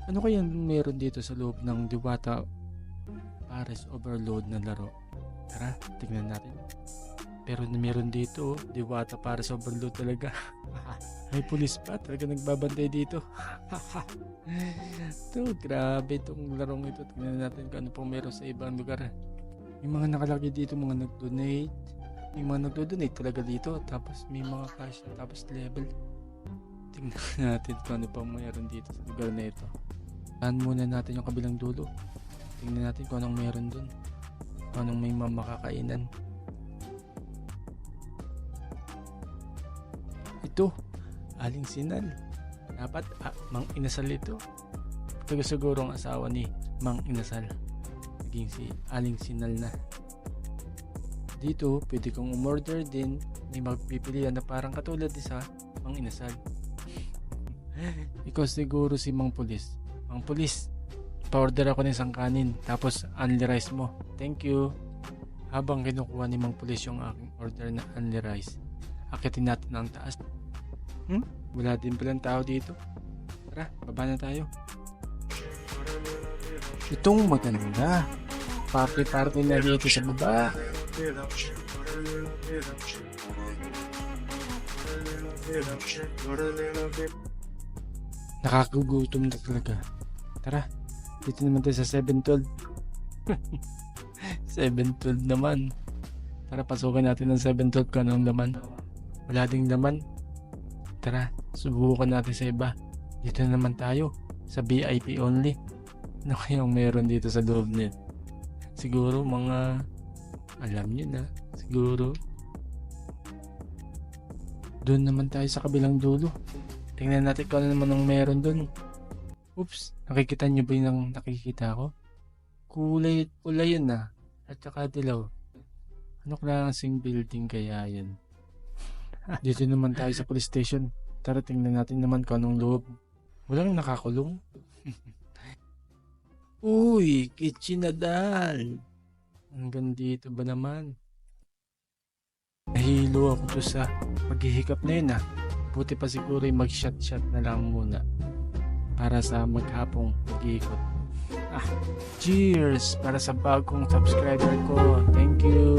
Ano kaya meron dito sa loob ng Diwata Pares Overload na laro? Tara, tignan natin. Pero meron dito, Diwata Pares Overload talaga. May pulis pa, talaga nagbabantay dito. To, grabe itong larong ito. Tignan natin kung ano pong meron sa ibang lugar. May mga nakalagay dito, mga nag-donate. May mga nag-donate talaga dito. Tapos may mga cash, tapos level. Tingnan natin kung ano pang meron dito sa lugar na ito. Saan muna natin yung kabilang dulo. Tingnan natin kung anong meron dun. Kung anong may makakainan. Ito, Aling Sinal. Dapat Mang Inasal ito. Ito siguro ang asawa ni Mang Inasal. Naging si Aling Sinal na. Dito, pwede kong umorder din. May magpipilian na parang katulad ni sa Mang Inasal. Ikaw siguro si Mang Pulis. Mang Pulis, pa-order ako ng isang kanin. Tapos only rice mo. Thank you. Habang kinukuha ni Mang Pulis yung aking order na only rice, akitin natin ang taas. Wala din palang tao dito. Tara, baba na tayo. Itong maganda. Party na dito sa baba. Nakakagutom na talaga. Tara, dito naman tayo sa 712. 712 naman. Tara, pasukan natin ng 712 kung anong laman. Wala ding laman. Tara, subukan natin sa iba. Dito na naman tayo sa VIP only. Ano kayang meron dito sa loob nito? Siguro mga, alam nyo na, siguro doon naman tayo sa kabilang dulo. Tingnan natin kung ano naman ang meron doon. Oops, nakikita nyo ba yung nakikita ko? Kulay pula yun at saka dilaw. Ano klaseng building kaya yun? Dito naman tayo sa police station. Tara, tingnan natin naman kung anong loob. Walang nakakulong. Uy, kitchenadal. Hanggang dito ba naman? Nahilo ako to sa paghihikap na yun Buti pa siguro yung mag-shot na lang muna para sa maghapong pag-iikot. Cheers para sa bagong subscriber ko. Thank you.